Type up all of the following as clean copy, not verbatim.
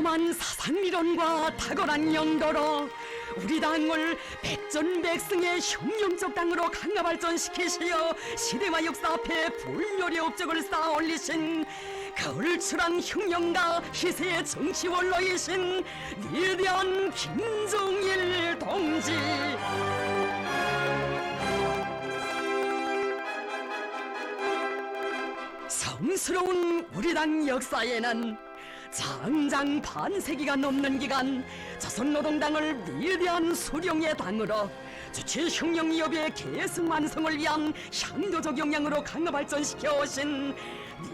험한 사상미론과 탁월한 영도로 우리 당을 백전백승의 혁명적 당으로 강화발전시키시어 시대와 역사 앞에 불멸의 업적을 쌓아 올리신 가을출한 혁명가 희세의 정치원로이신 위대한 김종일 동지. 성스러운 우리 당 역사에는 장장 반세기가 넘는 기간 조선노동당을 위대한 수령의 당으로 주체혁명위협의 계승만성을 위한 향도적 역량으로 강화 발전시켜 오신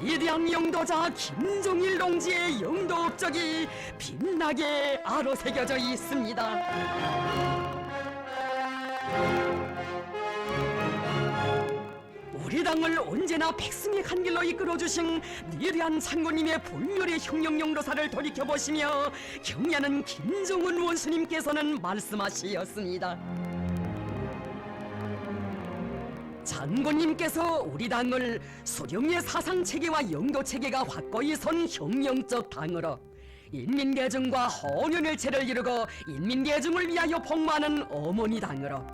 위대한 영도자 김종일 동지의 영도 업적이 빛나게 아로새겨져 있습니다. 우리 당을 언제나 백승의 한 길로 이끌어주신 위대한 장군님의 불멸의 혁명 영도사를 돌이켜보시며 경애하는 김정은 원수님께서는 말씀하시었습니다. 장군님께서 우리 당을 수령의 사상체계와 영도체계가 확고히 선 혁명적 당으로 인민대중과 혼연일체를 이루고 인민대중을 위하여 복무하는 어머니 당으로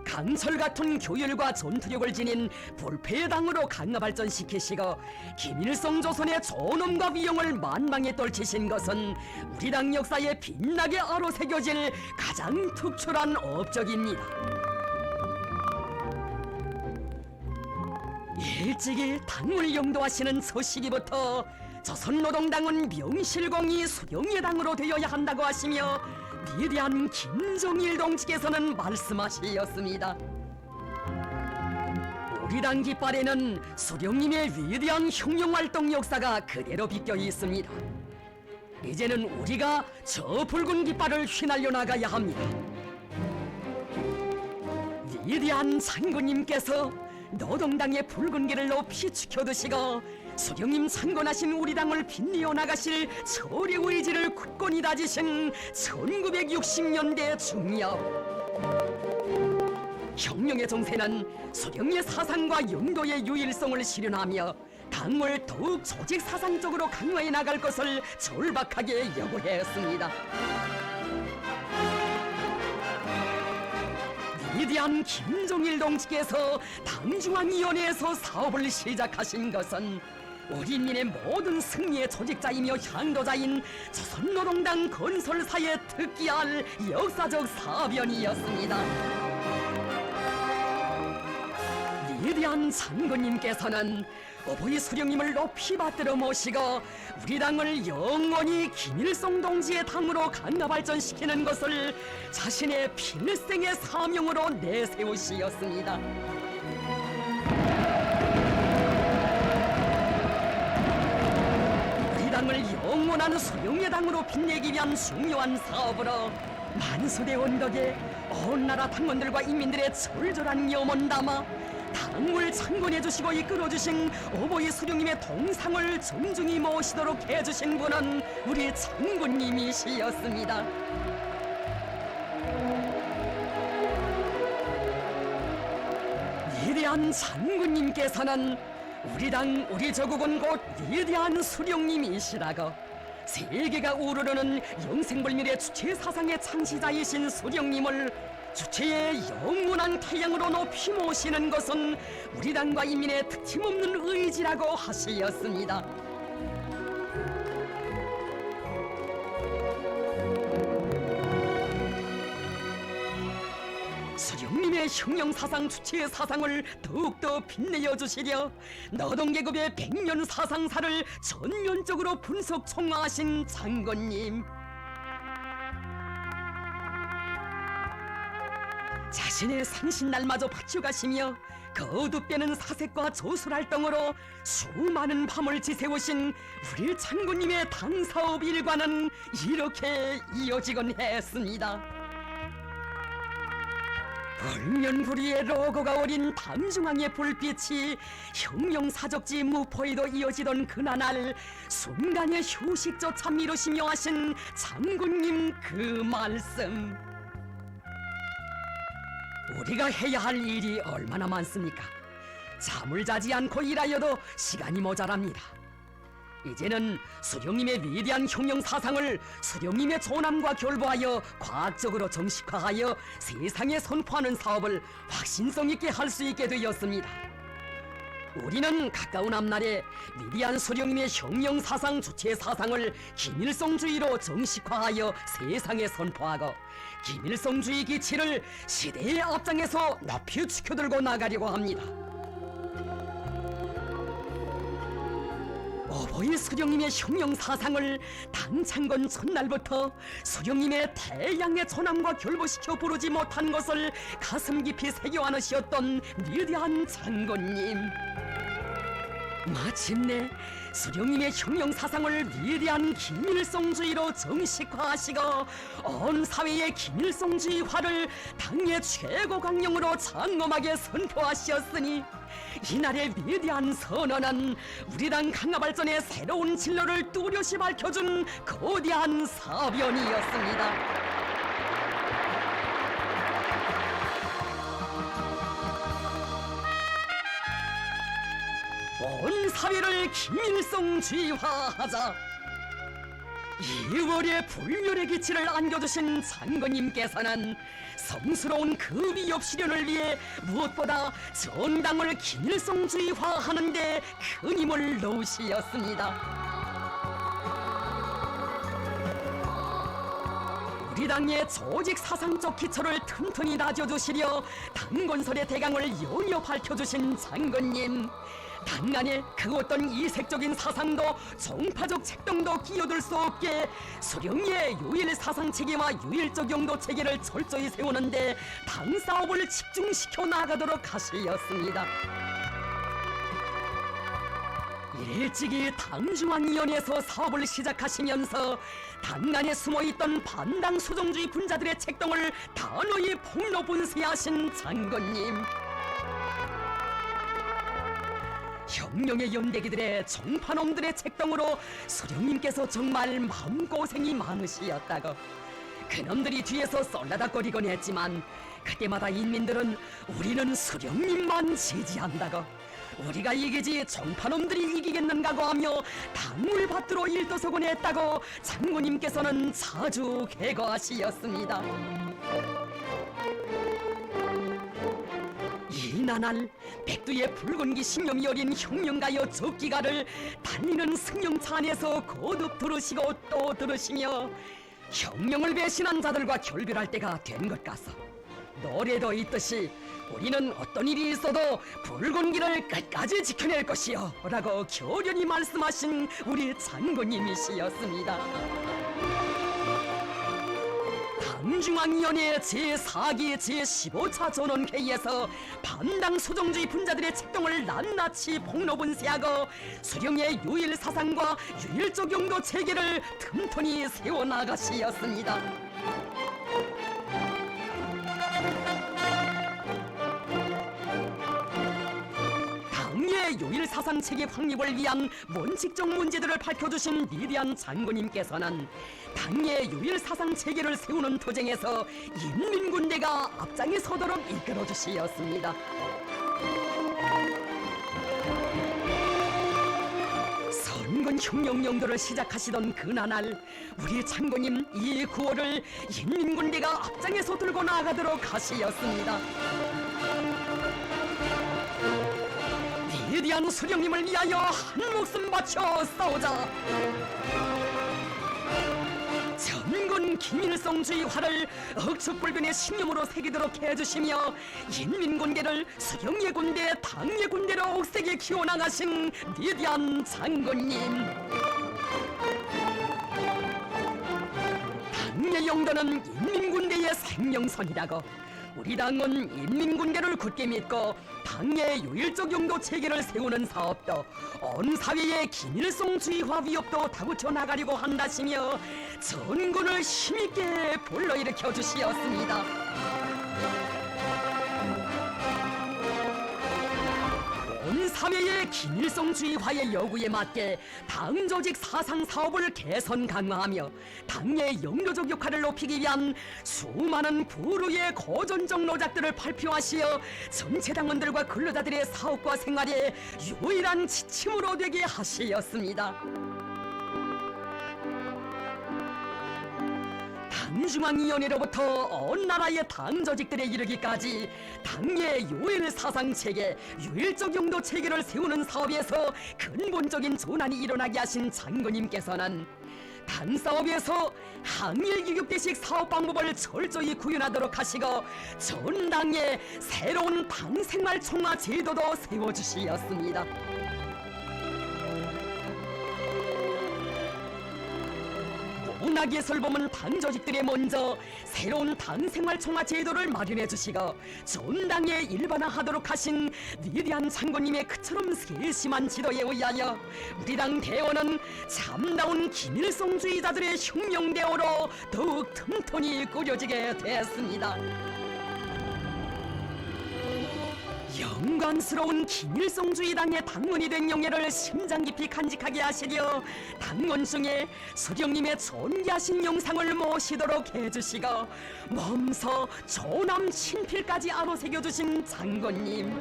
강철 같은 교율과 전투력을 지닌 불패의 당으로 강화 발전시키시고 김일성 조선의 존엄과 위용을 만방에 떨치신 것은 우리 당 역사에 빛나게 아로새겨질 가장 특출한 업적입니다. 일찍이 당을 영도하시는 첫 시기부터 조선노동당은 명실공히 수령의 당으로 되어야 한다고 하시며 위대한 김종일 동지께서는 말씀하시었습니다. 우리 당 깃발에는 수령님의 위대한 혁명활동 역사가 그대로 비껴 있습니다. 이제는 우리가 저 붉은 깃발을 휘날려 나가야 합니다. 위대한 장군님께서 노동당의 붉은 길을 높이 지켜두시고 수령님 창건하신 우리 당을 빛내어 나가실 철의 의지를 굳건히 다지신 1960년대 중엽. 혁명의 정세는 수령의 사상과 영도의 유일성을 실현하며 당을 더욱 조직 사상적으로 강화해 나갈 것을 절박하게 요구했습니다. 위대한 김종일 동지께서 당중앙위원회에서 사업을 시작하신 것은 우리 인민의 모든 승리의 조직자이며 향도자인 조선노동당 건설사에 특기할 역사적 사변이었습니다. 위대한 장군님께서는 어버이 수령님을 높이 받들어 모시고 우리 당을 영원히 김일성 동지의 당으로 강화 발전시키는 것을 자신의 필생의 사명으로 내세우시었습니다. 우리 당을 영원한 수령의 당으로 빛내기 위한 중요한 사업으로 만수대 언덕에 온 나라 당원들과 인민들의 절절한 염원 담아 당을 창건해주시고 이끌어주신 어버이 수령님의 동상을 정중히 모시도록 해주신 분은 우리 장군님이시였습니다. 위대한 장군님께서는 우리 당 우리 조국은 곧 위대한 수령님이시라고 세계가 우러르는 영생불멸의 주체사상의 창시자이신 수령님을 주체의 영원한 태양으로 높이 모시는 것은 우리 당과 인민의 특침없는 의지라고 하시었습니다. 수령님의 혁명사상 주체의 사상을 더욱더 빛내어 주시려 노동계급의 100년 사상사를 전면적으로 분석 총화하신 장군님, 자신의 생신날마저 바쳐가시며 거듭되는 사색과 조술활동으로 수많은 밤을 지새우신 우리 장군님의 당사업 일과는 이렇게 이어지곤 했습니다. 불면불위의 로고가 어린 당중앙의 불빛이 혁명사적지 무포에도 이어지던 그나날 순간의 휴식조차 미루시며 하신 장군님 그 말씀, 우리가 해야 할 일이 얼마나 많습니까? 잠을 자지 않고 일하여도 시간이 모자랍니다. 이제는 수령님의 위대한 혁명 사상을 수령님의 존함과 결부하여 과학적으로 정식화하여 세상에 선포하는 사업을 확신성 있게 할 수 있게 되었습니다. 우리는 가까운 앞날에 위대한 수령님의 혁명 사상 주체 사상을 김일성주의로 정식화하여 세상에 선포하고 김일성주의 기치를 시대의 앞장에서 높이 지켜들고 나가려고 합니다. 어버이 수령님의 혁명 사상을 당창건 첫날부터 수령님의 태양의 존함과 결부시켜 부르지 못한 것을 가슴 깊이 새겨 안으셨던 위대한 장군님. 마침내 수령님의 혁명 사상을 위대한 김일성주의로 정식화하시고 온 사회의 김일성주의화를 당의 최고 강령으로 장엄하게 선포하셨으니 이날의 위대한 선언은 우리 당 강화 발전의 새로운 진로를 뚜렷이 밝혀준 거대한 사변이었습니다. 온 사회를 김일성주의화하자. 2월의 불멸의 기치를 안겨주신 장군님께서는 성스러운 그 위협 실현을 위해 무엇보다 정당을 김일성주의화하는 데 큰 힘을 넣으시었습니다. 우리 당의 조직 사상적 기초를 튼튼히 다져주시려 당 건설의 대강을 연이어 밝혀주신 장군님. 당 안에 그 어떤 이색적인 사상도 정파적 책동도 끼어들 수 없게 수령의 유일 사상 체계와 유일적 용도 체계를 철저히 세우는데 당 사업을 집중시켜 나가도록 하시었습니다. 일찍이 당중앙위원회에서 사업을 시작하시면서 당 안에 숨어있던 반당 수정주의 분자들의 책동을 단호히 폭로 분쇄하신 장군님. 혁명의 연대기들의 정파놈들의 책동으로 수령님께서 정말 마음고생이 많으시었다고. 그놈들이 뒤에서 썰라닥거리곤 했지만 그때마다 인민들은 우리는 수령님만 지지한다고, 우리가 이기지 정파놈들이 이기겠는가고 하며 당을 받들어 일도서곤 했다고 장군님께서는 자주 괴거하시었습니다. 이 나날 백두의 붉은 기 신념이 어린 혁명가여 적기가를 달리는 승용차 안에서 거듭 들으시고 또 들으시며 혁명을 배신한 자들과 결별할 때가 된 것 같소. 노래도 있듯이 우리는 어떤 일이 있어도 붉은 길을 끝까지 지켜낼 것이요 라고 결연히 말씀하신 우리 장군님이시였습니다. 당중앙위원회 제4기 제15차 전원회의에서 반당 수정주의 분자들의 책동을 낱낱이 폭로 분쇄하고 수령의 유일 사상과 유일적 용도 체계를 틈틈이 세워나가시었습니다. 당의 유일 사상 체계 확립을 위한 원칙적 문제들을 밝혀주신 위대한 장군님께서는 당의 유일 사상 체계를 세우는 투쟁에서 인민군대가 앞장에 서도록 이끌어주시었습니다. 선군 혁명 용도를 시작하시던 그나날 우리 장군님 이 구호를 인민군대가 앞장에서 들고 나가도록 하시었습니다. 위대한 수령님을 위하여 한 목숨 바쳐 싸우자. 전군 김일성주의화를 억측불변의 신념으로 새기도록 해주시며 인민군대를 수령의 군대, 당의 군대로 억세게 키워나가신 위대한 장군님. 당의 용도는 인민군대의 생명선이라고. 우리 당은 인민군대를 굳게 믿고 당의 유일적 용도 체계를 세우는 사업도 온 사회의 김일성주의화 위협도 다구쳐 나가려고 한다시며 전군을 힘있게 불러일으켜 주시었습니다. 온 사회의 김일성주의화의 요구에 맞게 당 조직 사상 사업을 개선 강화하며 당의 영도적 역할을 높이기 위한 수많은 부류의 고전적 노작들을 발표하시어 전체 당원들과 근로자들의 사업과 생활에 유일한 지침으로 되게 하시었습니다. 당중앙위원회로부터 온 나라의 당조직들에 이르기까지 당의 요일 사상체계, 유일적 용도 체계를 세우는 사업에서 근본적인 전환이 일어나게 하신 장군님께서는 당 사업에서 항일 교육대식 사업 방법을 철저히 구현하도록 하시고 전 당의 새로운 당 생활 총화 제도도 세워주시었습니다. 문학예술 보면 당 조직들이 먼저 새로운 당 생활 총화 제도를 마련해 주시고 전당에 일반화하도록 하신 위대한 장군님의 그처럼 세심한 지도에 의하여 우리 당 대원은 참다운 김일성주의자들의 혁명대오로 더욱 튼튼히 꾸려지게 됐습니다. 영광스러운 김일성주의당의 당원이 된 영예를 심장 깊이 간직하게 하시려 당원 중에 수령님의 존귀하신 영상을 모시도록 해주시고 몸서 조남 친필까지 아로새겨주신 장군님,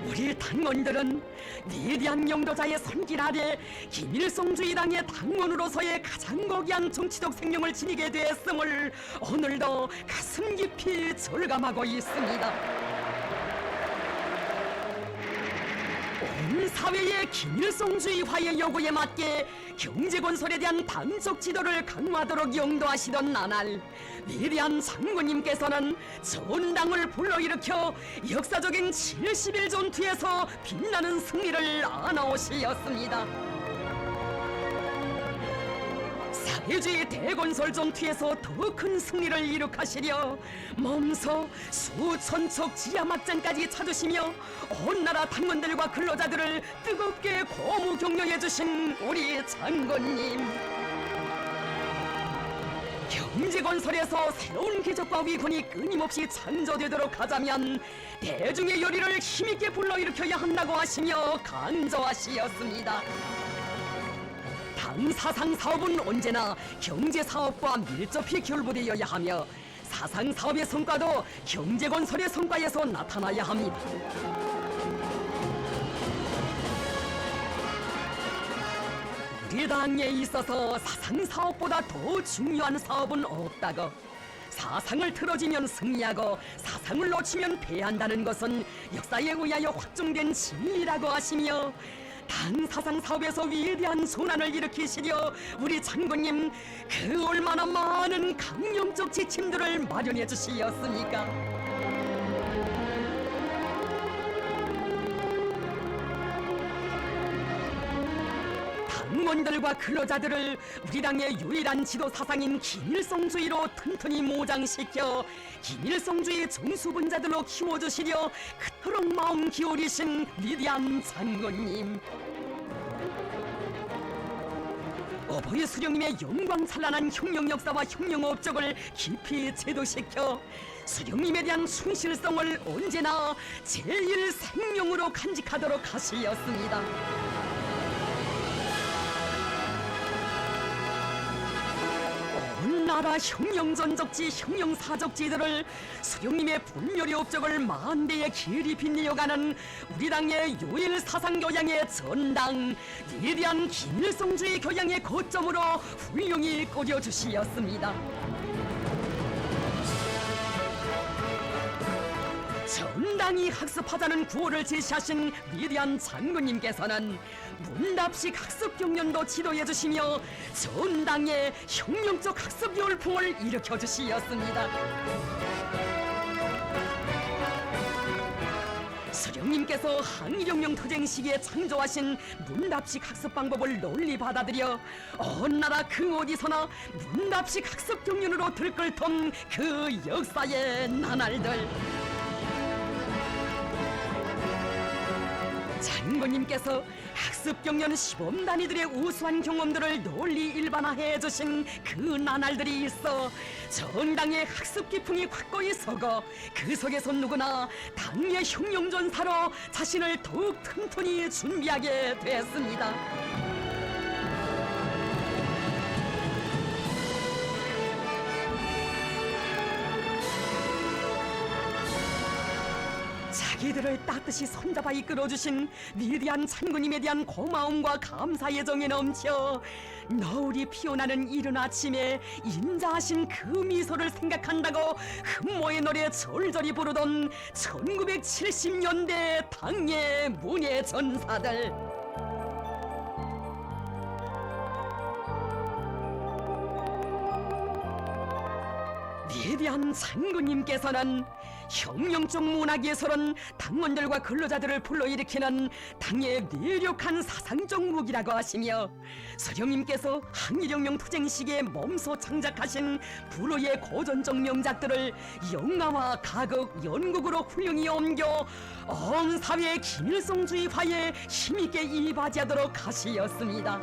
우리 당원들은 위대한 영도자의 손길 아래 김일성주의당의 당원으로서의 가장 고귀한 정치적 생명을 지니게 되었음을 오늘도 가슴 깊이 절감하고 있습니다. 온 사회의 김일성주의화의 요구에 맞게 경제건설에 대한 당적 지도를 강화하도록 영도하시던 나날, 위대한 장군님께서는 전당을 불러일으켜 역사적인 70일 전투에서 빛나는 승리를 안아오시었습니다. 사회주의 대건설 전투에서 더 큰 승리를 이룩하시려 몸소 수천 척 지하막장까지 찾으시며 온 나라 당원들과 근로자들을 뜨겁게 고무 격려해 주신 우리 장군님, 경제건설에서 새로운 기적과 위건이 끊임없이 창조되도록 하자면 대중의 열의를 힘있게 불러일으켜야 한다고 하시며 강조하시었습니다. 당 사상 사업은 언제나 경제 사업과 밀접히 결부되어야 하며 사상 사업의 성과도 경제 건설의 성과에서 나타나야 합니다. 우리 당에 있어서 사상 사업보다 더 중요한 사업은 없다고. 사상을 틀어지면 승리하고 사상을 놓치면 패한다는 것은 역사에 의하여 확정된 진리라고 하시며 당 사상 사업에서 위대한 손안을 일으키시려 우리 장군님 그 얼마나 많은 강령적 지침들을 마련해 주시었습니까? 당원들과 근로자들을 우리 당의 유일한 지도 사상인 김일성주의로 튼튼히 모장시켜 김일성주의 정수분자들로 키워주시려 그토록 마음 기울이신 위대한 장군님, 어버이 수령님의 영광찬란한 혁명 역사와 혁명 업적을 깊이 제도시켜 수령님에 대한 충실성을 언제나 제일 생명으로 간직하도록 하시었습니다. 온 나라 혁명전적지 혁명사적지들을 수령님의 불멸의 업적을 만대에 길이 빛내어가는 우리 당의 요일 사상교양의 전당, 위대한 김일성주의 교양의 거점으로 훌륭히 꾸려주시었습니다. 전당이 학습하자는 구호를 제시하신 위대한 장군님께서는 문답식 학습 경연도 지도해 주시며 전당의 혁명적 학습 열풍을 일으켜 주시었습니다. 수령님께서 항일혁명 투쟁 시기에 창조하신 문답식 학습 방법을 널리 받아들여 온 나라 그 어디서나 문답식 학습 경연으로 들끓던 그 역사의 나날들, 장군님께서 학습 경연 시범 단위들의 우수한 경험들을 널리 일반화해 주신 그 나날들이 있어 전당의 학습 기풍이 확고히 서고 그 속에서 누구나 당의 혁명전사로 자신을 더욱 튼튼히 준비하게 됐습니다. 자기 우리들을 따뜻이 손잡아 이끌어주신 위대한 창군님에 대한 고마움과 감사의 정이 넘쳐 너울이 피어나는 이른 아침에 인자하신 그 미소를 생각한다고 흠모의 노래 절절히 부르던 1970년대 당의 문예 전사들. 위대한 장군님께서는 혁명적 문화예술은 당원들과 근로자들을 불러일으키는 당의 내력한 사상적 무기라고 하시며, 서령님께서 항일혁명 투쟁 시기에 몸소 창작하신 불후의 고전적 명작들을 영화와 가극, 연극으로 훌륭히 옮겨 온 사회의 김일성주의화에 힘있게 이바지하도록 하시었습니다.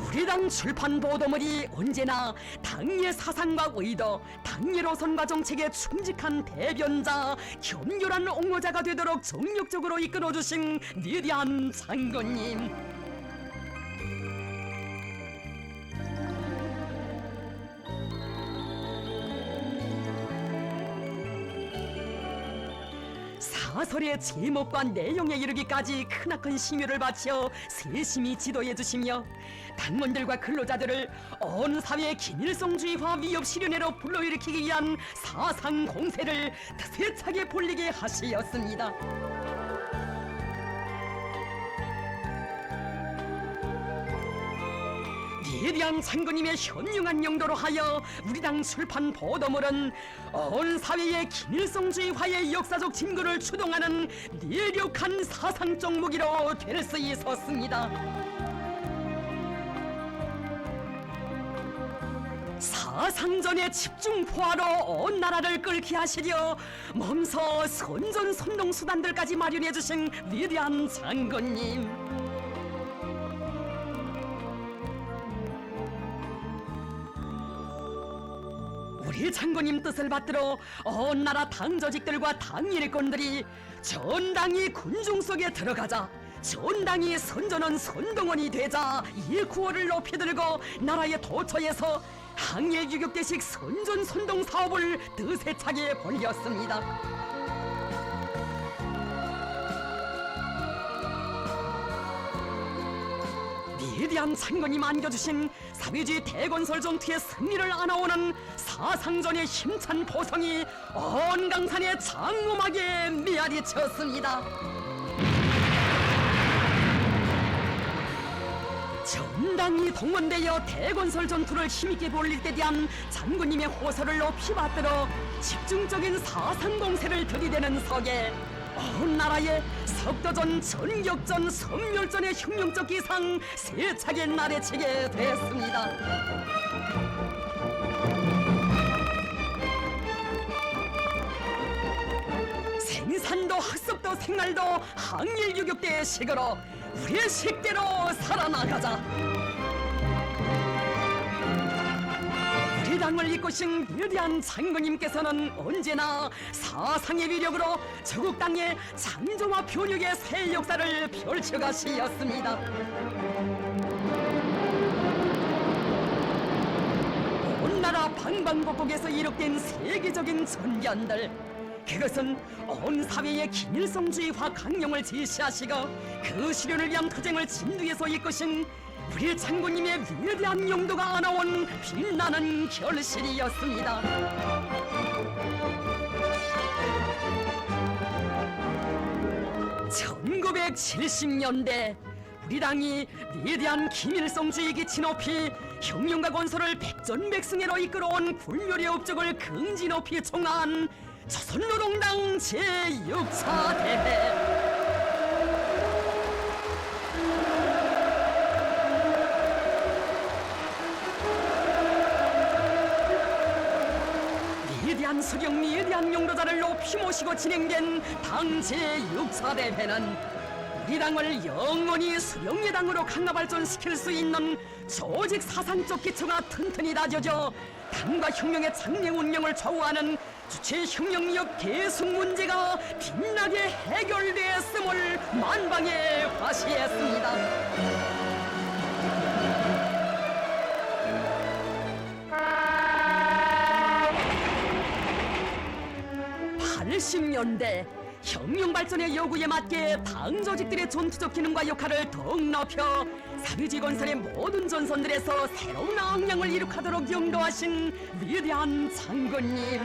우리 당 출판 보도물이 언제나 당의 사상과 의도, 당의 노선과 정책에 충직한 대변자, 겸손한 옹호자가 되도록 정력적으로 이끌어주신 위대한 장군님. 사설의 제목과 내용에 이르기까지 크나큰 심혈을 바쳐 세심히 지도해 주시며 당원들과 근로자들을 온 사회의 김일성주의화 위협 실현회로 불러일으키기 위한 사상 공세를 세차게 벌리게 하시었습니다. 위대한 장군님의 현명한 용도로 하여 우리 당 출판 보도물은 온 사회의 김일성주의화의 역사적 진구를 추동하는 내력한 사상적 무기로 될 수 있었습니다. 사상전의 집중포화로 온 나라를 끓게 하시려 몸소 선전선동수단들까지 마련해 주신 위대한 장군님. 우리 장군님 뜻을 받들어 온 나라 당조직들과 당일권들이 전당이 군중 속에 들어가자, 전당이 선전원 선동원이 되자 이 구호를 높이 들고 나라의 도처에서 항일유격대식 선전선동 사업을 드세차게 벌였습니다. 위대한 장군님 안겨주신 사회주의 대건설 전투의 승리를 안아오는 사상전의 힘찬 포성이 온 강산의 장엄하게 메아리쳤습니다. 전당이 동원되어 대건설 전투를 힘있게 벌릴 때 대한 장군님의 호소를 높이 받들어 집중적인 사상 공세를 들이대는 석에 온 나라의 석도전, 전격전, 섬멸전의 혁명적 기상 세차게 나래치게 됐습니다. 생산도 학습도 생활도 항일유격대의 식으로 우리의 식대로 살아나가자. 우리 당을 이끄신 위대한 장군님께서는 언제나 사상의 위력으로 조국 땅의 창조와 변혁의 새 역사를 펼쳐가시었습니다. 온 나라 방방곡곡에서 이룩된 세계적인 전견들, 그것은 온 사회의 김일성주의화 강령을 제시하시고 그 실현을 위한 투쟁을 진두에서 이끄신 우리 장군님의 위대한 용도가 안아온 빛나는 결실이었습니다. (1970년대) 우리 당이 위대한 김일성주의 기치 높이 혁명과 건설을 백전백승회로 이끌어온 굴멸의 업적을 긍지 높이 총한 조선노동당 제6차 대회. 위대한 수령, 위대한 용도자를 높이 모시고 진행된 당 제6차 대회는 우리 당을 영원히 수령의 당으로 강화발전시킬 수 있는 조직 사상적 기초가 튼튼히 다져져 당과 혁명의 장래 운명을 좌우하는 주체 혁명력 계승 문제가 빛나게 해결되었음을 만방에 과시했습니다. 80년대 혁명 발전의 요구에 맞게 당 조직들의 전투적 기능과 역할을 더욱 높여 사회주의 건설의 모든 전선들에서 새로운 악량을 이룩하도록 영도하신 위대한 장군님.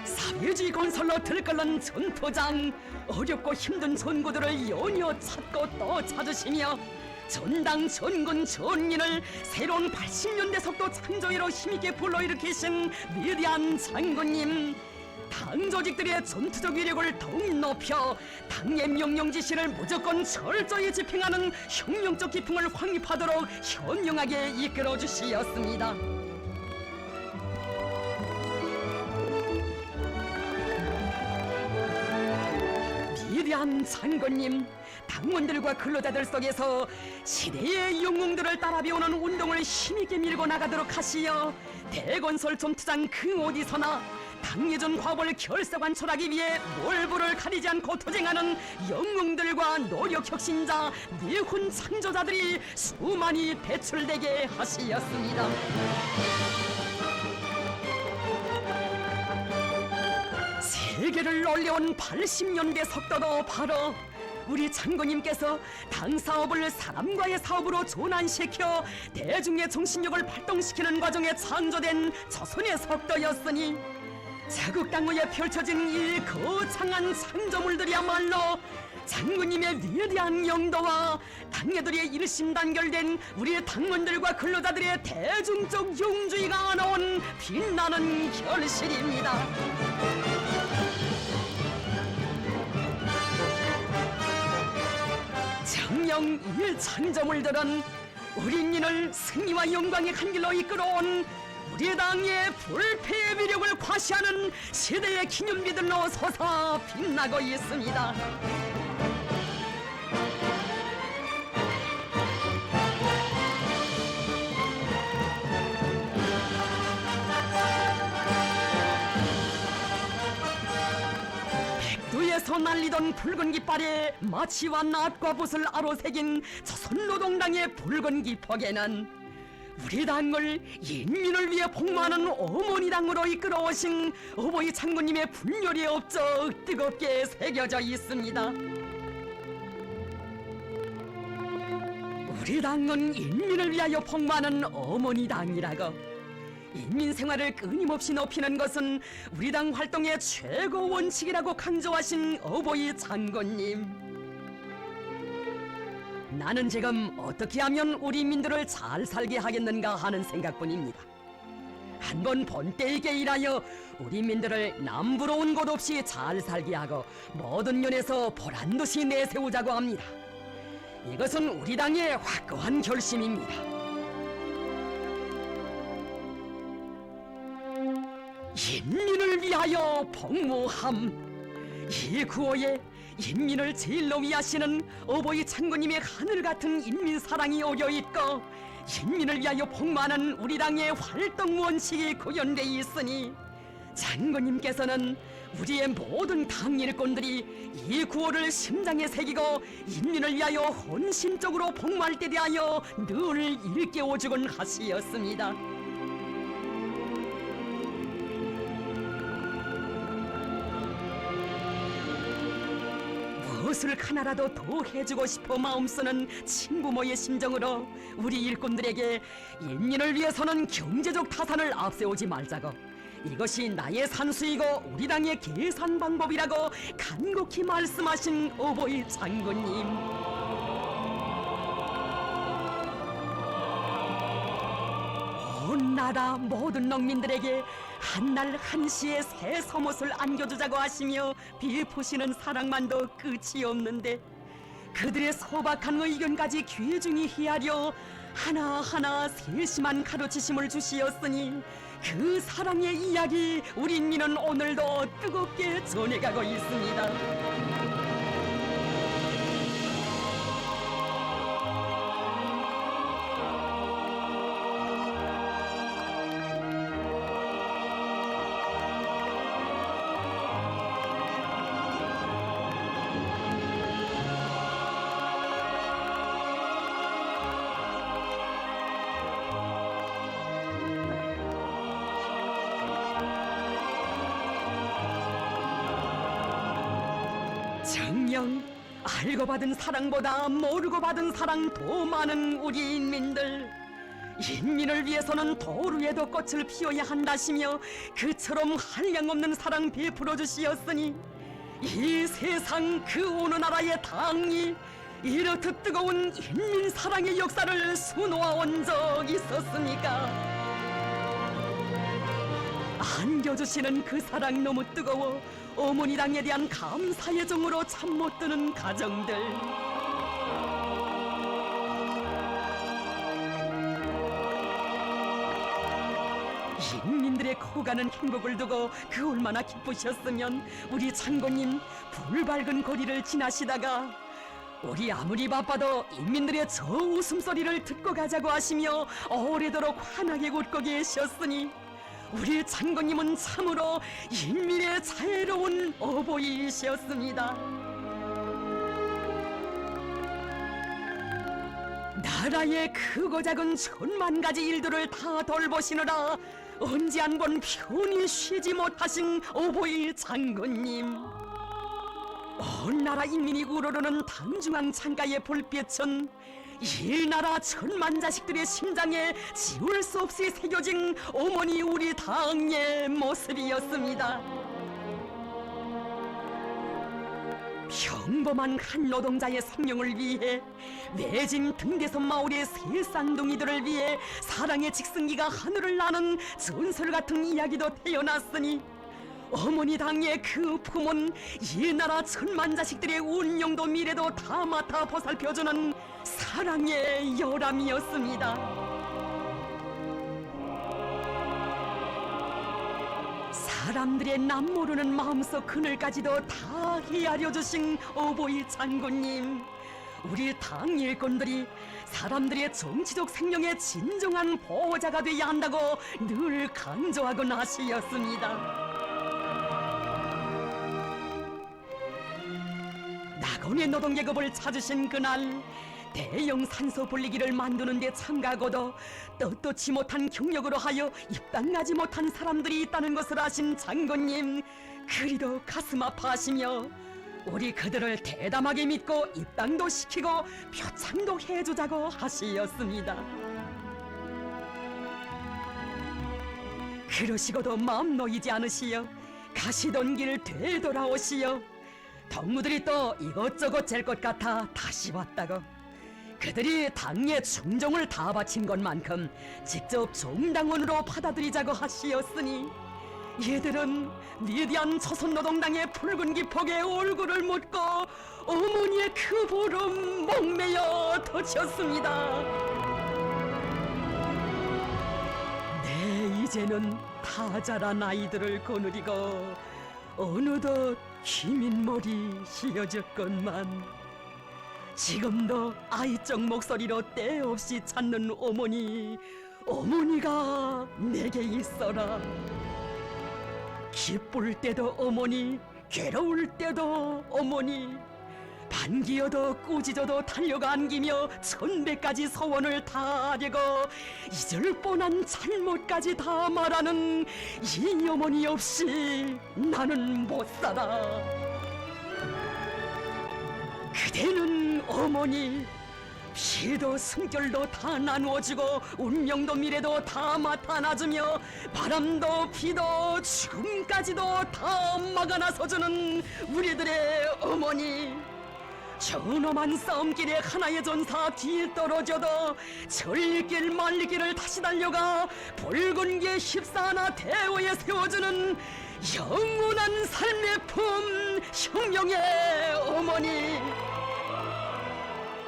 사회주의 건설로 들끓는 전투장, 어렵고 힘든 전구들을 연이어 찾고 또 찾으시며 전당 전군 전민을 새로운 80년대 속도 창조회로 힘있게 불러일으키신 위대한 장군님. 당 조직들의 전투적 위력을 더욱 높여 당의 명령 지시를 무조건 철저히 집행하는 혁명적 기풍을 확립하도록 현명하게 이끌어 주시었습니다. 위대한 장군님, 당원들과 근로자들 속에서 시대의 영웅들을 따라 배우는 운동을 힘있게 밀고 나가도록 하시어 대건설 전투장 그 어디서나 당예전 과업을 결석완철하기 위해 몰부를 가리지 않고 투쟁하는 영웅들과 노력혁신자, 내훈 창조자들이 수많이 배출되게 하시었습니다. 세계를 놀려온 80년대 속도도 바로 우리 장군님께서 당 사업을 사람과의 사업으로 전환시켜 대중의 정신력을 발동시키는 과정에 창조된 조선의 속도였으니 자국 땅위에 펼쳐진 이 거창한 창조물들이야말로 장군님의 위대한 영도와 당예들의 일심단결된 우리 당원들과 근로자들의 대중적 용주의가 안아온 빛나는 결실입니다. 정령 이 창조물들은 우리 인민을 승리와 영광의 한 길로 이끌어온 우리 당의 불패의 위력을 과시하는 시대의 기념비들로 솟아 빛나고 있습니다. 백두에서 날리던 붉은 깃발에 마치와 낫과 붓을 아로새긴 조선노동당의 붉은 기폭에는 우리 당을 인민을 위해 복무하는 어머니 당으로 이끌어오신 어버이 장군님의 분열의 업적 뜨겁게 새겨져 있습니다. 우리 당은 인민을 위하여 복무하는 어머니 당이라고, 인민 생활을 끊임없이 높이는 것은 우리 당 활동의 최고 원칙이라고 강조하신 어버이 장군님. 나는 지금 어떻게 하면 우리 민들을 잘 살게 하겠는가 하는 생각뿐입니다. 한번 본때에게 일하여 우리 민들을 남부러운 곳 없이 잘 살게 하고 모든 면에서 보란듯이 내세우자고 합니다. 이것은 우리 당의 확고한 결심입니다. 인민을 위하여 복무함. 이 구호에 인민을 제일로 위하시는 어버이 장군님의 하늘같은 인민사랑이 어겨있고 인민을 위하여 복무하는 우리 당의 활동 원칙이 구현되어 있으니 장군님께서는 우리의 모든 당 일꾼들이 이 구호를 심장에 새기고 인민을 위하여 헌신적으로 복무할 때 대하여 늘 일깨워주곤 하시었습니다. 무엇을 하나라도 더 해주고 싶어 마음 쓰는 친부모의 심정으로 우리 일꾼들에게 인민을 위해서는 경제적 타산을 앞세우지 말자고, 이것이 나의 산수이고 우리 당의 계산 방법이라고 간곡히 말씀하신 어버이 장군님. 온 나라 모든 농민들에게 한날 한시에 새 섬옷을 안겨주자고 하시며 베푸시는 사랑만도 끝이 없는데 그들의 소박한 의견까지 귀중히 헤아려 하나하나 세심한 가르치심을 주시었으니 그 사랑의 이야기 우리 인민은 오늘도 뜨겁게 전해가고 있습니다. 알고 받은 사랑보다 모르고 받은 사랑 더 많은 우리 인민들, 인민을 위해서는 도루에도 꽃을 피워야 한다시며 그처럼 한량없는 사랑 베풀어 주시었으니 이 세상 그 어느 나라의 당이 이렇듯 뜨거운 인민 사랑의 역사를 수놓아온 적 있었습니까? 안겨주시는 그 사랑 너무 뜨거워 어머니 당에 대한 감사의 정으로 잠 못 드는 가정들, 인민들의 커가는 행복을 두고 그 얼마나 기쁘셨으면 우리 장군님 불밝은 거리를 지나시다가 우리 아무리 바빠도 인민들의 저 웃음소리를 듣고 가자고 하시며 오래도록 환하게 웃고 계셨으니 우리 장군님은 참으로 인민의 자애로운 어버이이셨습니다. 나라의 크고 작은 천만 가지 일들을 다 돌보시느라 언제 한 번 편히 쉬지 못하신 어버이 장군님, 온 나라 인민이 우러르는 당중앙 창가의 불빛은 이 나라 천만 자식들의 심장에 지울 수 없이 새겨진 어머니 우리 당의 모습이었습니다. 평범한 한 노동자의 생명을 위해, 외진 등대섬 마을의 새 쌍둥이들을 위해 사랑의 직승기가 하늘을 나는 전설 같은 이야기도 태어났으니 어머니 당의 그 품은 이 나라 천만 자식들의 운명도 미래도 다 맡아 보살펴주는 사랑의 열함이었습니다. 사람들의 남모르는 마음속 그늘까지도 다 헤아려 주신 어버이 장군님, 우리 당 일꾼들이 사람들의 정치적 생명의 진정한 보호자가 되어야 한다고 늘 강조하곤 하시었습니다. 낙원의 노동계급을 찾으신 그날, 대형 산소 분리기를 만드는 데 참가하고도 떳떳지 못한 경력으로 하여 입당하지 못한 사람들이 있다는 것을 아신 장군님, 그리도 가슴 아파하시며 우리 그들을 대담하게 믿고 입당도 시키고 표창도 해주자고 하시었습니다. 그러시고도 마음 놓이지 않으시어 가시던 길 되돌아오시어 동무들이 또 이것저것 잴 것 같아 다시 왔다고, 그들이 당에 충정을 다 바친 것만큼 직접 정당원으로 받아들이자고 하시었으니 얘들은 위대한 조선노동당의 붉은 기폭에 얼굴을 묻고 어머니의 그 보름 목매어 터쳤습니다. 네, 이제는 다 자란 아이들을 거느리고 어느덧 긴 머리 휘어졌건만 지금도 아이적 목소리로 때없이 찾는 어머니, 어머니가 내게 있어라. 기쁠 때도 어머니, 괴로울 때도 어머니, 반기어도 꾸짖어도 달려가 안기며 1000배까지 소원을 다 하려고 잊을 뻔한 잘못까지 다 말하는 이 어머니 없이 나는 못 살아. 그대는 어머니, 피도 숨결도 다 나누어주고 운명도 미래도 다 맡아놔주며 바람도 비도 죽음까지도 다 막아 나서주는 우리들의 어머니, 저놈한 싸움길에 하나의 전사 뒤에 떨어져도 절길 말리기를 다시 달려가 붉은 게 14나 대오에 세워주는 영원한 삶의 품 혁명의 어머니.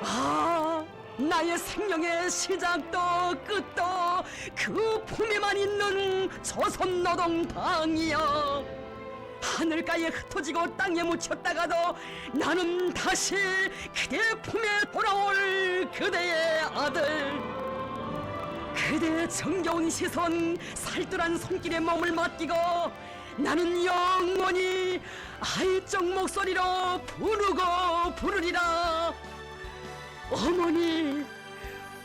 아, 나의 생명의 시작도 끝도 그 품에만 있는 조선노동당이여, 하늘가에 흩어지고 땅에 묻혔다가도 나는 다시 그대 품에 돌아올 그대의 아들. 그대의 정겨운 시선, 살뜰한 손길에 몸을 맡기고 나는 영원히 아이적 목소리로 부르리라. 어머니,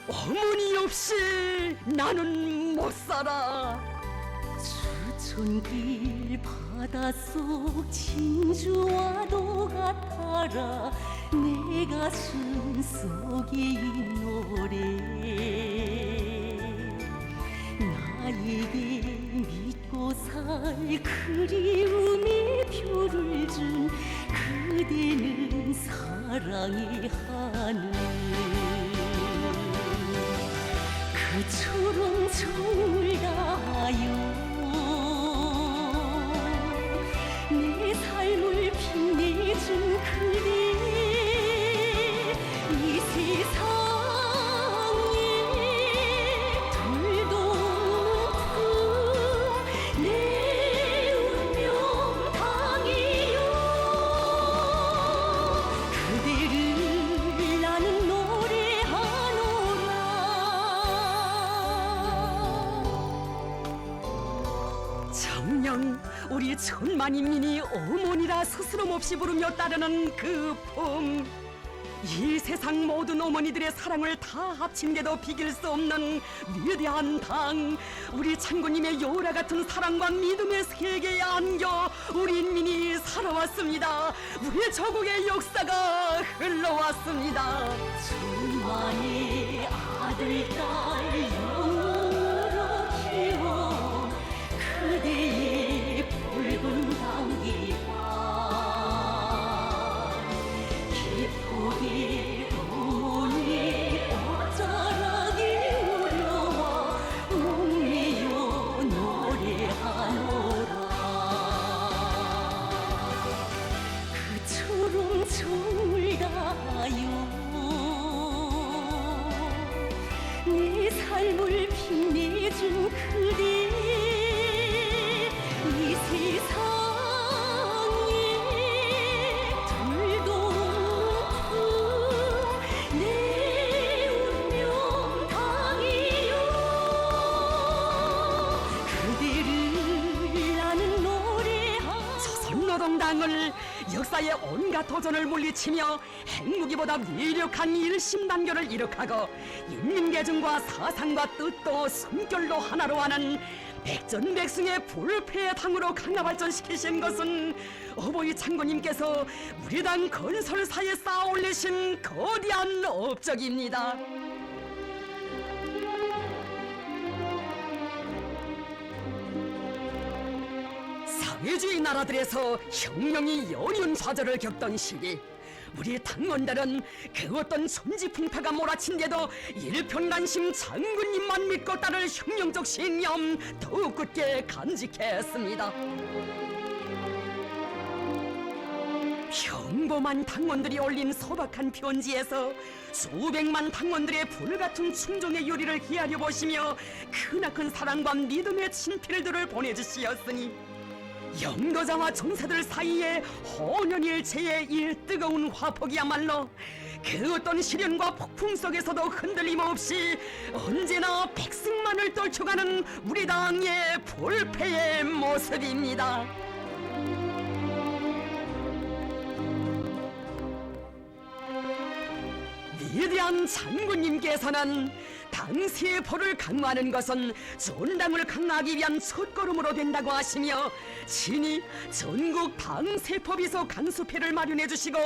어머니 없이 나는 못 살아. 천길 바닷속 진주와도 같아라 내 가슴 속에 이 노래 나에게 믿고 살 그리움의 표를 준 그대는 사랑의 하늘 그처럼 정을 다하여 내 삶을 빛내준 그대 이 세상에 돌도 없는 내 운명 당해요 그대를 나는 노래하노라 정녕 우리 천만인민이 어머니라 스스럼 없이 부르며 따르는 그 품. 이 세상 모든 어머니들의 사랑을 다 합친데도 비길 수 없는 위대한 당. 우리 창구님의 요라 같은 사랑과 믿음의 세계에 안겨 우리 인민이 살아왔습니다. 우리 조국의 역사가 흘러왔습니다. 천만의 아들 딸 영으로 키워 그대의 붉은 당기와 기쁘게 어머니 옷자락에 우려와 목매여 노래하노라 그처럼 정을 다하여 내 삶을 빛내준 그대 이 세상에 돌도 없는 내 운명 당해요 그대를 나는 노래하노라 조선노동당을 역사의 온갖 도전을 물리치며 핵무기보다 위력한 일심단결을 이룩하고 인민계중과 사상과 뜻도 숨결로 하나로 하는 백전백승의 불패의 당으로 강화발전시키신 것은 어버이 창구님께서 우리 당 건설사에 쌓아올리신 거대한 업적입니다. 사회주의 나라들에서 혁명이 연이은 좌절을 겪던 시기 우리 당원들은 그 어떤 천지풍파가 몰아친데도 일편단심 장군님만 믿고 따를 혁명적 신념 더욱 굳게 간직했습니다. 평범한 당원들이 올린 소박한 편지에서 수백만 당원들의 불같은 충정의 요리를 헤아려 보시며 크나큰 사랑과 믿음의 친필들을 보내주시었으니 영도자와 종사들 사이에 혼연일체의 이 뜨거운 화폭이야말로 그 어떤 시련과 폭풍 속에서도 흔들림 없이 언제나 백승만을 떨쳐가는 우리 당의 불패의 모습입니다. 위대한 장군님께서는 당세포를 강화하는 것은 전당을 강화하기 위한 첫걸음으로 된다고 하시며 친히 전국 당세포비서 간수패를 마련해 주시고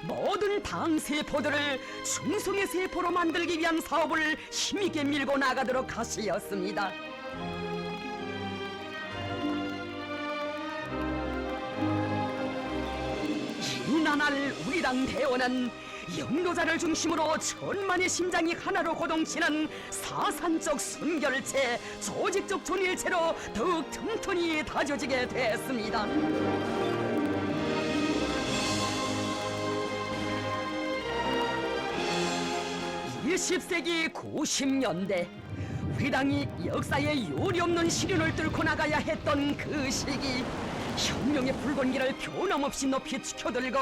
모든 당세포들을 충성의 세포로 만들기 위한 사업을 힘있게 밀고 나가도록 하시었습니다. 이나날 우리 당 대원은 영도자를 중심으로 천만의 심장이 하나로 고동치는 사산적 순결체, 조직적 존일체로 더욱 튼튼히 다져지게 됐습니다. 20세기 90년대 우리 당이 역사에 요리없는 시련을 뚫고 나가야 했던 그 시기 혁명의 붉은기를 변함없이 높이 치켜들고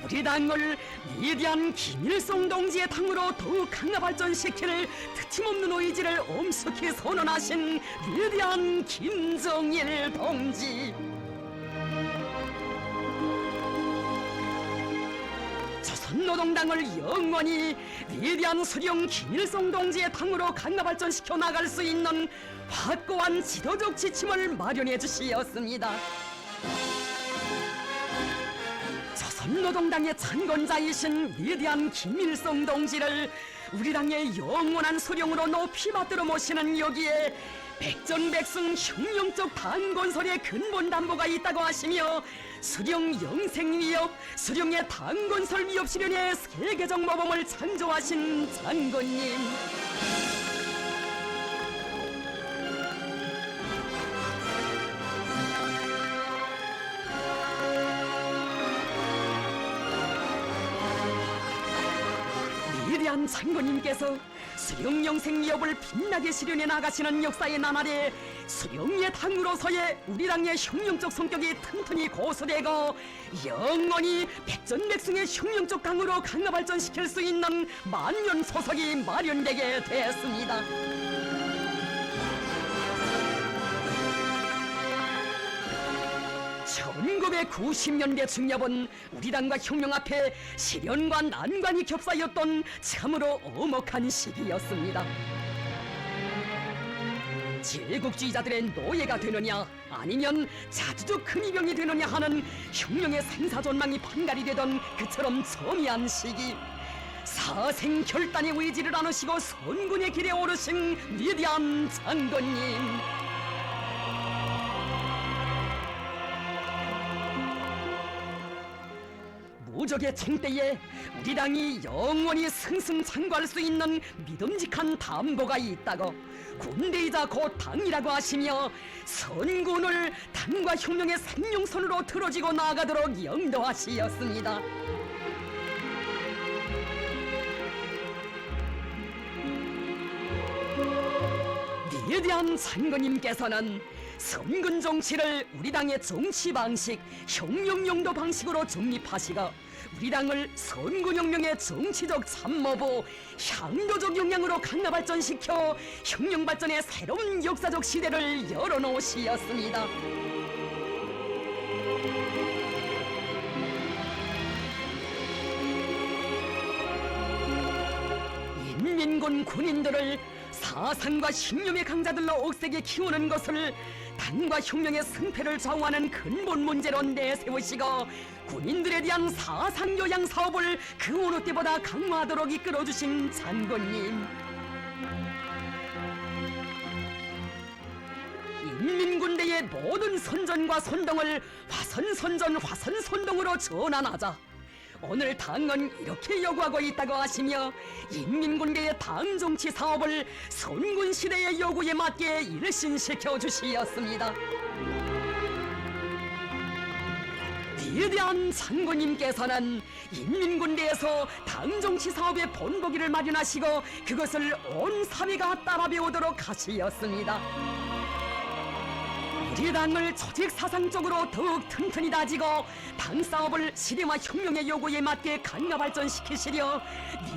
우리 당을 위대한 김일성 동지의 당으로 더욱 강화 발전시킬 트임없는 의지를 엄숙히 선언하신 위대한 김정일 동지. 조선노동당을 영원히 위대한 수령 김일성 동지의 당으로 강화 발전시켜 나갈 수 있는 확고한 지도적 지침을 마련해 주시었습니다. 조선노동당의 창건자이신 위대한 김일성 동지를 우리 당의 영원한 수령으로 높이 받들어 모시는 여기에 백전백승 혁명적 당건설의 근본 담보가 있다고 하시며 수령 영생위협, 수령의 당건설 위협 실현의 세계적 모범을 창조하신 장군님. 위대한 장군님께서 수령 영생 위협을 빛나게 실현해 나가시는 역사의 나날에 수령의 당으로서의 우리 당의 혁명적 성격이 튼튼히 고수되고 영원히 백전백승의 혁명적 당으로 강화 발전시킬 수 있는 만년소석이 마련되게 되었습니다. 1990년대 중엽은 우리 당과 혁명 앞에 시련과 난관이 겹사였던 참으로 엄혹한 시기였습니다. 제국주의자들의 노예가 되느냐 아니면 자주적 근위병이 되느냐 하는 혁명의 생사존망이 판가리 되던 그처럼 첨예한 시기, 사생결단의 의지를 안으시고 선군의 길에 오르신 위대한 장군님. 무적의 쟁때에 우리 당이 영원히 승승장구할 수 있는 믿음직한 담보가 있다고 군대이자 곧 당이라고 하시며 선군을 당과 혁명의 생명선으로 틀어지고 나아가도록 영도하시었습니다. 위대한 장군님께서는 선군 정치를 우리 당의 정치 방식, 혁명 용도 방식으로 정립하시고 우리 당을 선군혁명의 정치적 참모부, 향도적 역량으로 강화 발전시켜 혁명 발전의 새로운 역사적 시대를 열어놓으시었습니다. 인민군 군인들을 사상과 신념의 강자들로 억세게 키우는 것을 당과 혁명의 승패를 좌우하는 근본 문제로 내세우시고 군인들에 대한 사상교양 사업을 그 어느 때보다 강화하도록 이끌어주신 장군님. 인민군대의 모든 선전과 선동을 화선선전 화선선동으로 전환하자 오늘 당은 이렇게 요구하고 있다고 하시며 인민군대의 당정치 사업을 선군시대의 요구에 맞게 일신시켜 주시었습니다. 위대한 장군님께서는 인민군대에서 당정치 사업의 본보기를 마련하시고 그것을 온 사회가 따라 배우도록 하시었습니다. 우리 당을 조직사상적으로 더욱 튼튼히 다지고 당 사업을 시대와 혁명의 요구에 맞게 강화 발전시키시려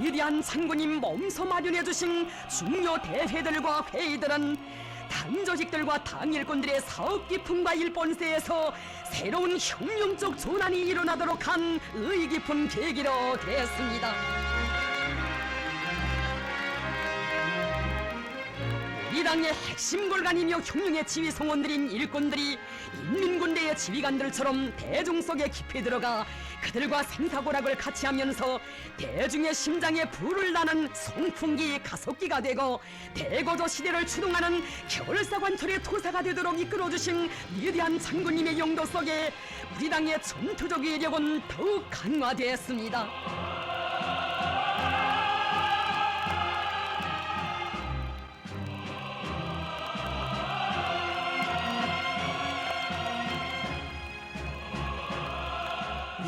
위대한 장군님 몸소 마련해주신 중요 대회들과 회의들은 당 조직들과 당 일꾼들의 사업 기품과 일본세에서 새로운 혁명적 전환이 일어나도록 한 의의 깊은 계기로 되었습니다. 이 당의 핵심 골간이며 혁명의 지휘 성원들인 일꾼들이 인민군대의 지휘관들처럼 대중 속에 깊이 들어가 그들과 생사고락을 같이 하면서 대중의 심장에 불을 나는 송풍기 가속기가 되고 대거조 시대를 추동하는 결사관철의 투사가 되도록 이끌어주신 위대한 장군님의 용도 속에 우리 당의 전투적 위력은 더욱 강화되었습니다.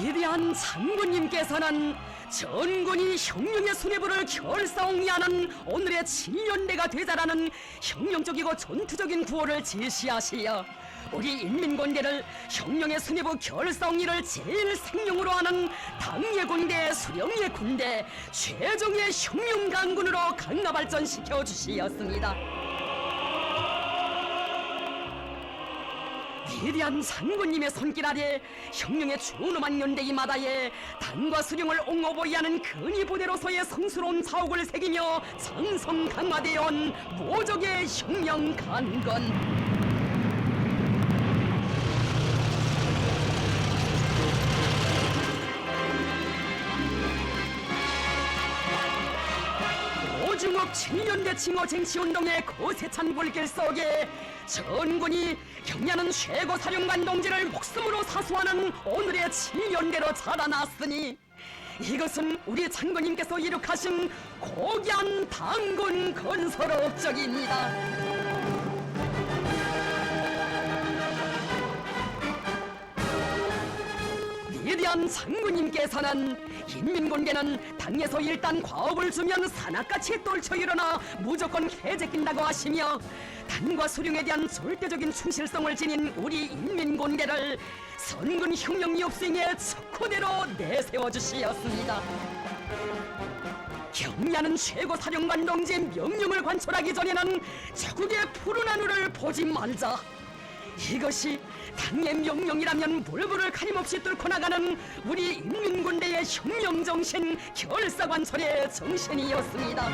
위대한 장군님께서는 전군이 혁명의 수뇌부를 결사옹리하는 오늘의 7년대가 되자라는 혁명적이고 전투적인 구호를 제시하시어 우리 인민군대를 혁명의 수뇌부 결사옹리를 제일 생명으로 하는 당의 군대, 수령의 군대, 최종의 혁명 강군으로 강화 발전시켜 주시었습니다. 위대한 장군님의 손길 아래 혁명의 준엄한 연대기 마다에 당과 수령을 옹호보이하는 근위부대로서의 성스러운 사옥을 새기며 장성 강화되어 온 모적의 혁명 간건. 오중옥 7년대 칭호 쟁취운동의 거세찬 불길 속에 전군이 경야는 최고 사령관 동지를 목숨으로 사수하는 오늘의 7년대로 자라났으니 이것은 우리 장군님께서 이룩하신 고귀한 당군 건설 업적입니다. 위대한 장군님께서는 인민군대는 당에서 일단 과업을 주면 산악같이 떨쳐 일어나 무조건 해제낀다고 하시며 당과 수령에 대한 절대적인 충실성을 지닌 우리 인민군대를 선군 혁명 역수행의 척호대로 내세워 주시었습니다. 경야는 최고 사령관 동지의 명령을 관철하기 전에는 적국의 푸른 하늘을 보지 말자. 이것이 당의 명령이라면 물불을 가림없이 뚫고 나가는 우리 인민군대의 혁명정신, 결사관철의 정신이었습니다.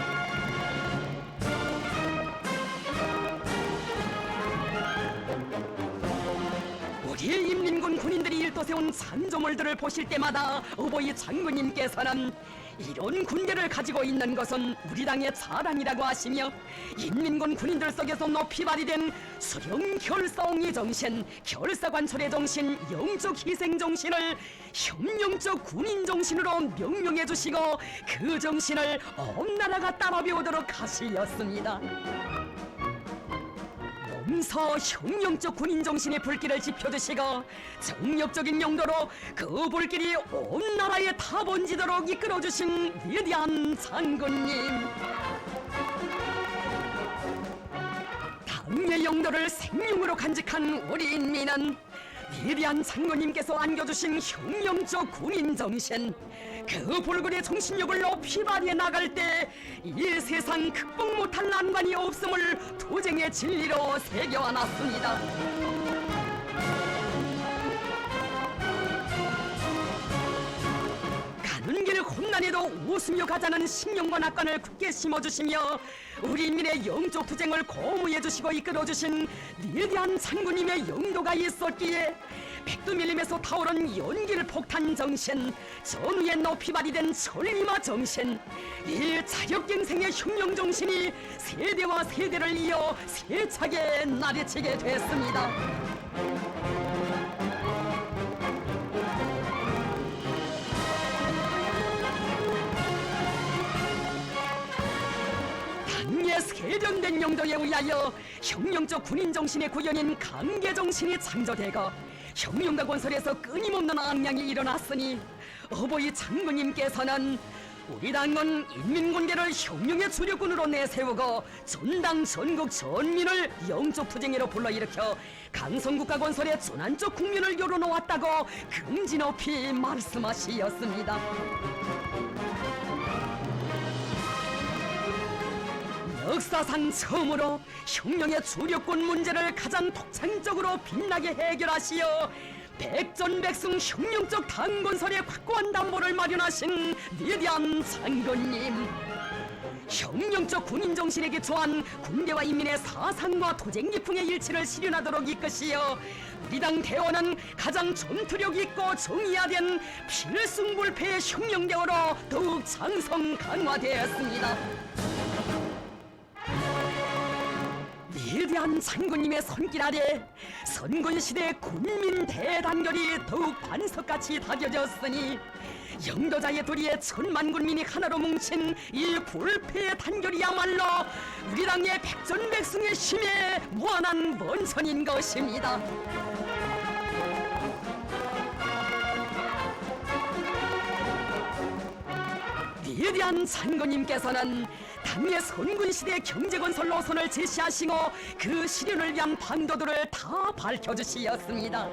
우리 인민군 군인들이 일도세운 산조물들을 보실 때마다 어버이 장군님께서는 이런 군대를 가지고 있는 것은 우리 당의 자랑이라고 하시며 인민군 군인들 속에서 높이 발휘된 수령 결사옹의 정신, 결사관철의 정신, 영적 희생 정신을 혁명적 군인 정신으로 명명해 주시고 그 정신을 온 나라가 따라 배우도록 하시었습니다. 몸서 혁명적 군인 정신의 불길을 지펴주시고 정력적인 용도로 그 불길이 온 나라에 다 번지도록 이끌어주신 위대한 장군님. 당의 용도를 생명으로 간직한 우리 인민은 위대한 장군님께서 안겨주신 혁명적 군인 정신, 그 불굴의 정신력을 높이 발휘해 나갈 때 이 세상 극복 못할 난관이 없음을 투쟁의 진리로 새겨놨습니다. 가는 길 험난에도 웃으며 가자는 신념과 낙관을 굳게 심어주시며 우리 인민의 영적 투쟁을 고무해주시고 이끌어주신 위대한 장군님의 영도가 있었기에 백두밀림에서 타오른 연길 폭탄 정신, 전후에 높이 발휘된 천리마 정신, 이 자력갱생의 혁명 정신이 세대와 세대를 이어 세차게 나르치게 됐습니다. 당의 세련된 용도에 의하여 혁명적 군인 정신의 구현인 강계 정신이 창조되고 혁명가 건설에서 끊임없는 악량이 일어났으니 어버이 장군님께서는 우리 당은 인민군대를 혁명의 주력군으로 내세우고 전당 전국 전민을 영적 투쟁으로 불러일으켜 강성국가 건설의 전환적 국민을 열어놓았다고 긍지 높이 말씀하시었습니다. 역사상 처음으로 혁명의 주력군 문제를 가장 독창적으로 빛나게 해결하시어 백전백승 혁명적 당건설에 확고한 담보를 마련하신 위대한 장군님. 혁명적 군인 정신에 기초한 군대와 인민의 사상과 투쟁 기풍의 일치를 실현하도록 이끄시어 우리 당 대원은 가장 전투력 있고 정의화된 필승불패의 혁명대원으로 더욱 장성 강화되었습니다. 위대한 장군님의 손길 아래 선군시대 군민 대단결이 더욱 반석같이 다져졌으니 영도자의 도리에 천만 군민이 하나로 뭉친 이 불패의 단결이야말로 우리 당의 백전백승의 힘에 무한한 원천인 것입니다. 위대한 장군님께서는 당의 선군시대 경제건설 노선을 제시하시고 그 실현을 위한 방도들을 다 밝혀주시었습니다.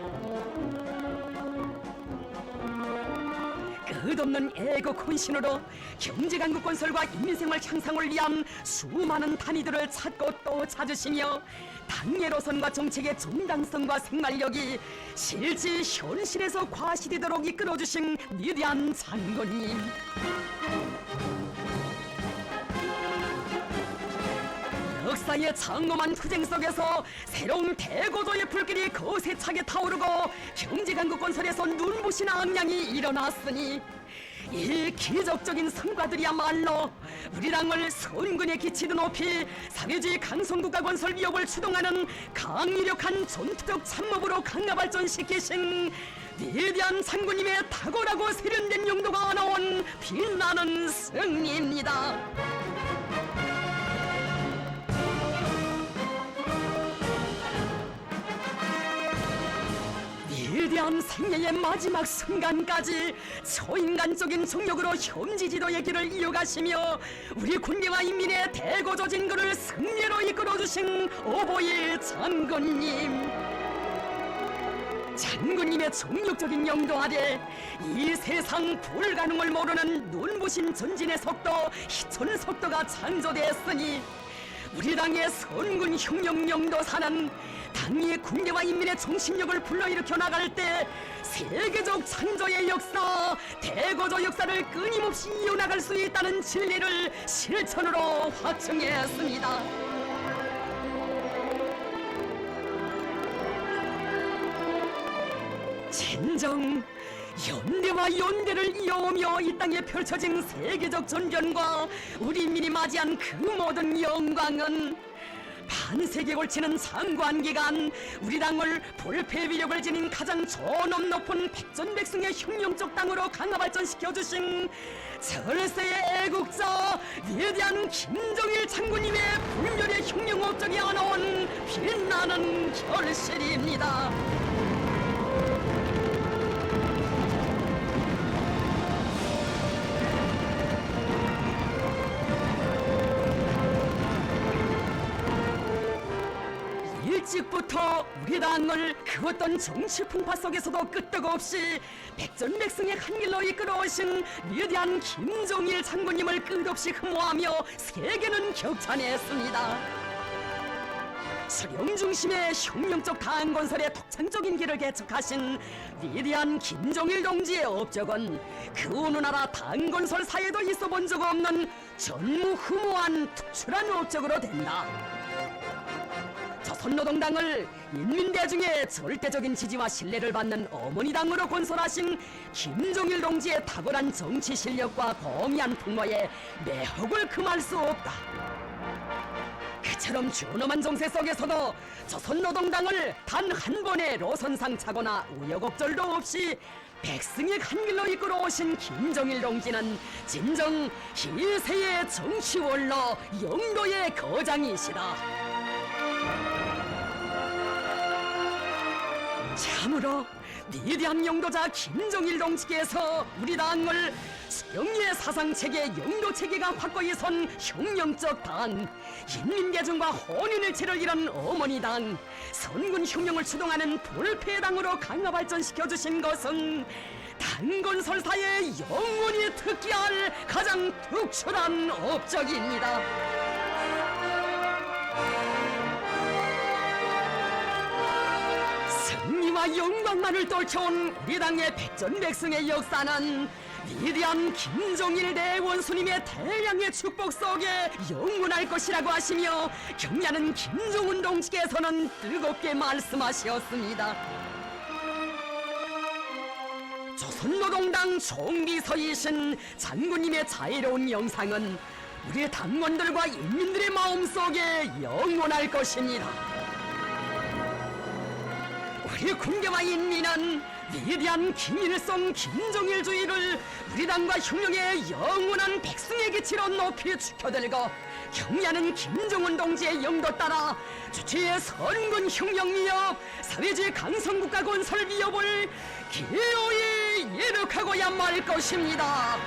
끝없는 애국 헌신으로 경제강국 건설과 인민생활 향상을 위한 수많은 단위들을 찾고 또 찾으시며 당의 노선과 정책의 정당성과 생활력이 실제 현실에서 과시되도록 이끌어주신 위대한 장군님, 역사의 장엄한 투쟁 속에서 새로운 대고도의 불길이 거세차게 타오르고 경제강국 건설에서 눈부신 악량이 일어났으니 이 기적적인 성과들이야말로 우리 당을 선군의 기치도 높이 사회주의 강성국가 건설 위협을 추동하는 강력한 전투적 참모부로 강화 발전시키신 위대한 장군님의 탁월하고 세련된 용도가 나온 빛나는 승리입니다. 위대한 생애의 마지막 순간까지 초인간적인 정력으로 현지지도의 길을 이어가시며 우리 군대와 인민의 대고조 진거를 승리로 이끌어주신 오보일 장군님, 장군님의 정력적인 영도 아래 이 세상 불가능을 모르는 눈부신 전진의 속도, 희천 속도가 창조되었으니 우리 당의 선군 혁명 영도사는 당의 군대와 인민의 정신력을 불러일으켜 나갈 때 세계적 창조의 역사, 대고조 역사를 끊임없이 이어나갈 수 있다는 진리를 실천으로 확증했습니다. 진정 연대와 연대를 이어오며 이 땅에 펼쳐진 세계적 전변과 우리 인민이 맞이한 그 모든 영광은 반세기에 걸치는 상관기간 우리 당을 볼패 위력을 지닌 가장 존엄 높은 백전백승의 혁명적 당으로 강화 발전시켜주신 절세의 애국자 위대한 김정일 장군님의 불멸의 혁명 업적이 안아온 빛나는 결실입니다. 일찍부터 우리 당을 그 어떤 정치 풍파 속에서도 끄떡없이 백전백승의 한 길로 이끌어오신 위대한 김정일 장군님을 끝없이 흠모하며 세계는 격찬했습니다. 수령 중심의 혁명적 당 건설의 독창적인 길을 개척하신 위대한 김정일 동지의 업적은 그 어느 나라 당 건설사에도 있어 본 적 없는 전무후무한 특출한 업적으로 된다. 조선노동당을 인민대중의 절대적인 지지와 신뢰를 받는 어머니당으로 건설하신 김정일 동지의 탁월한 정치 실력과 거미한 풍모에 매혹을 금할 수 없다. 그처럼 존엄한 정세 속에서도 조선노동당을 단 한 번의 노선상 차거나 우여곡절도 없이 백승의 한 길로 이끌어 오신 김정일 동지는 진정 희세의 정치원로 영도의 거장이시다. 참으로 위대한 영도자 김정일 동지께서 우리 당을 수령의 사상체계, 영도체계가 확고히 선 혁명적 당, 인민대중과 혼인일체를 이룬 어머니당, 선군 혁명을 추동하는 볼패당으로 강화 발전시켜주신 것은 당건설사에 영원히 특기할 가장 특출한 업적입니다. 승리와 영광만을 떨쳐온 우리 당의 백전백승의 역사는 위대한 김정일 대원수님의 태양의 축복 속에 영원할 것이라고 하시며 경례하는 김정은 동지께서는 뜨겁게 말씀하셨습니다. 조선노동당 총비서이신 장군님의 자애로운 영상은 우리 당원들과 인민들의 마음속에 영원할 것입니다. 우리 군대와 인민은 위대한 김일성 김정일주의를 우리 당과 혁명의 영원한 백승의 기치로 높이 지켜들고 경례하는 김정은 동지의 영도 따라 주체의 선군 혁명 위협, 사회주의 강성국가 건설 위협을 기어이 예력하고야 말 것입니다.